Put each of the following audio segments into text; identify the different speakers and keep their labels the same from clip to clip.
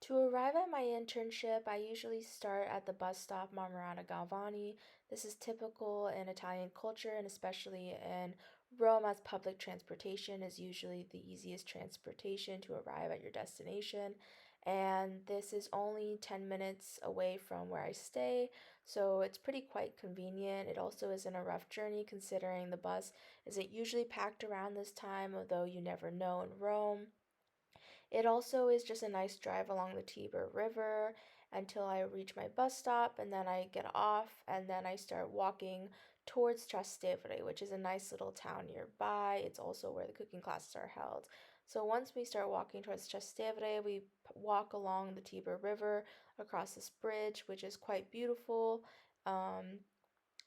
Speaker 1: To arrive at my internship, I usually start at the bus stop Marmarana Galvani. This is typical in Italian culture and especially in Rome, as public transportation is usually the easiest transportation to arrive at your destination. And this is only 10 minutes away from where I stay, so it's pretty quite convenient. It also isn't a rough journey considering the bus isn't usually packed around this time, although you never know in Rome. It also is just a nice drive along the Tiber River until I reach my bus stop, and then I get off, and then I start walking towards Trastevere, which is a nice little town nearby. It's also where the cooking classes are held. So once we start walking towards Trastevere, we walk along the Tiber River across this bridge, which is quite beautiful. Um,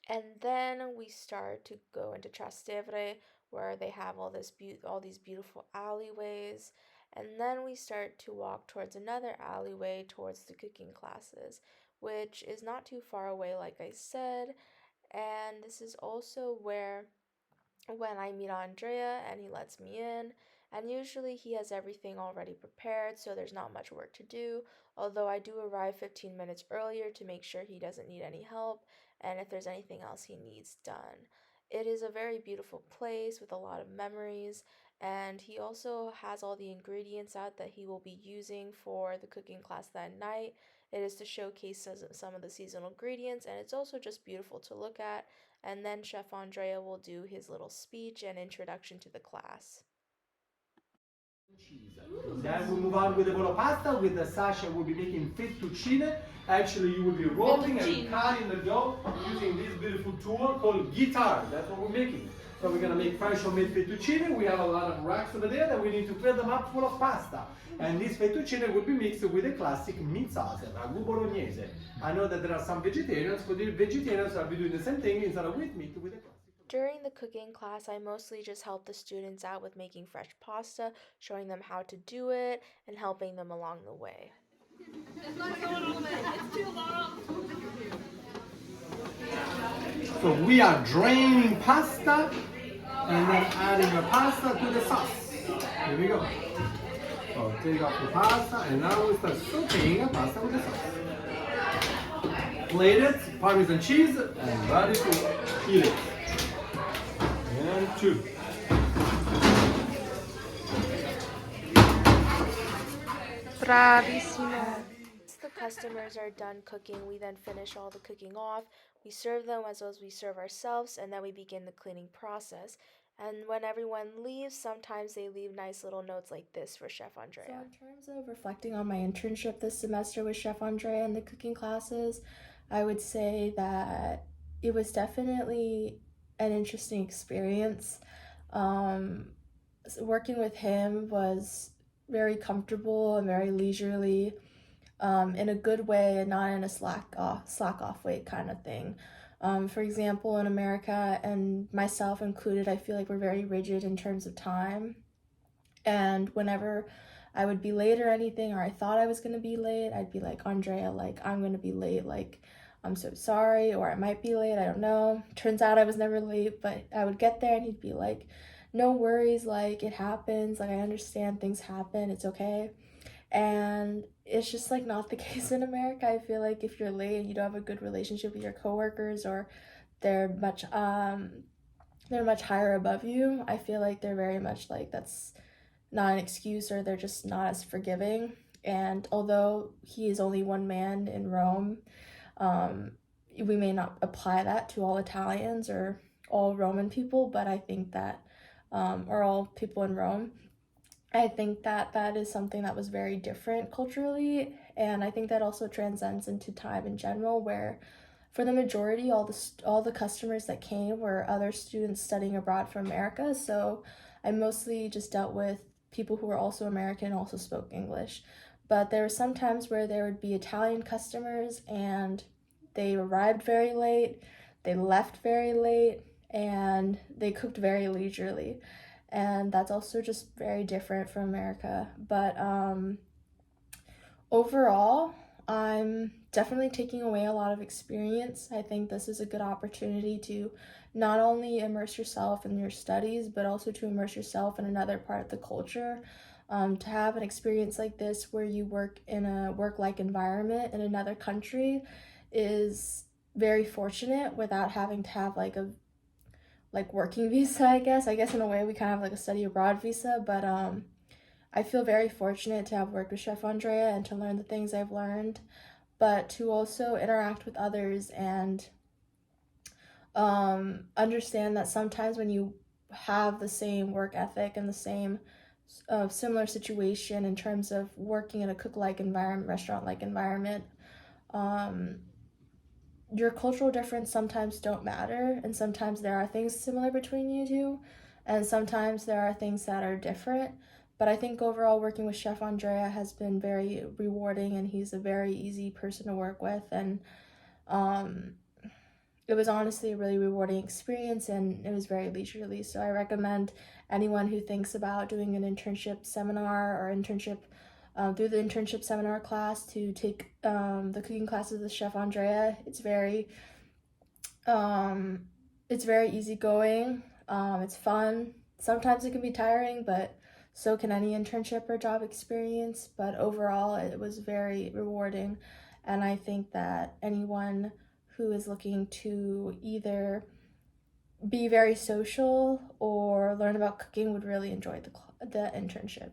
Speaker 1: and then we start to go into Trastevere, where they have all these beautiful alleyways. And then we start to walk towards another alleyway towards the cooking classes, which is not too far away, like I said. And this is also where when I meet Andrea and he lets me in. And usually he has everything already prepared, so there's not much work to do. Although I do arrive 15 minutes earlier to make sure he doesn't need any help and if there's anything else he needs done. It is a very beautiful place with a lot of memories, and he also has all the ingredients out that he will be using for the cooking class that night. It is to showcase some of the seasonal ingredients, and it's also just beautiful to look at. And then Chef Andrea will do his little speech and introduction to the class.
Speaker 2: Then we move on with the volo pasta. With the Sasha, we'll be making fettuccine. Actually, you will be rolling and cutting the dough using this beautiful tool called guitar. That's what we're making. So we're gonna make fresh homemade fettuccine. We have a lot of racks over there that we need to fill them up full of pasta. And this fettuccine will be mixed with a classic meat sauce, ragu bolognese. I know that there are some vegetarians. For the vegetarians, I'll be doing the same thing instead of with meat with a classic.
Speaker 1: During the cooking class, I mostly just help the students out with making fresh pasta, showing them how to do it, and helping them along the way.
Speaker 3: It's not going all the way. It's too long.
Speaker 2: So we are draining pasta and then adding the pasta to the sauce. Here we go. So take off the pasta and now we start sauteing the pasta with the sauce. Plate it, Parmesan cheese, and ready to eat it. And two.
Speaker 1: Bravissimo! Once the customers are done cooking, we then finish all the cooking off. We serve them as well as we serve ourselves, and then we begin the cleaning process. And when everyone leaves, sometimes they leave nice little notes like this for Chef Andrea. So in terms of reflecting on my internship this semester with Chef Andrea and the cooking classes, I would say that it was definitely an interesting experience. Working with him was very comfortable and very leisurely, in a good way and not in a slack off way kind of thing. For example, in America, and myself included, I feel like we're very rigid in terms of time. And whenever I would be late or anything, or I thought I was going to be late, I'd be like, Andrea, like, I'm going to be late. Like, I'm so sorry, or I might be late. I don't know. Turns out I was never late, but I would get there and he'd be like, no worries, like, it happens. Like, I understand things happen. It's okay. And it's just like not the case in America. I feel like if you're late and you don't have a good relationship with your coworkers, or they're much higher above you, I feel like they're very much like that's not an excuse, or they're just not as forgiving. And although he is only one man in Rome, we may not apply that to all Italians or all Roman people, but I think that or all people in Rome. I think that that is something that was very different culturally, and I think that also transcends into time in general, where for the majority, all the customers that came were other students studying abroad from America. So I mostly just dealt with people who were also American, also spoke English. But there were some times where there would be Italian customers, and they arrived very late, they left very late, and they cooked very leisurely. And that's also just very different from America. But overall, I'm definitely taking away a lot of experience. I think this is a good opportunity to not only immerse yourself in your studies, but also to immerse yourself in another part of the culture. To have an experience like this where you work in a work-like environment in another country is very fortunate without having to have like a working visa, I guess. I guess in a way we kind of have like a study abroad visa, but I feel very fortunate to have worked with Chef Andrea and to learn the things I've learned, but to also interact with others and understand that sometimes when you have the same work ethic and the same similar situation in terms of working in a cook-like environment, restaurant-like environment, um, your cultural difference sometimes don't matter, and sometimes there are things similar between you two, and sometimes there are things that are different. But I think overall working with Chef Andrea has been very rewarding, and he's a very easy person to work with, and um, it was honestly a really rewarding experience, and it was very leisurely. So I recommend anyone who thinks about doing an internship seminar or internship through the internship seminar class to take the cooking classes with Chef Andrea. Um, it's very easygoing. It's fun. Sometimes it can be tiring, but so can any internship or job experience. But overall, it was very rewarding, and I think that anyone who is looking to either be very social or learn about cooking would really enjoy the internship.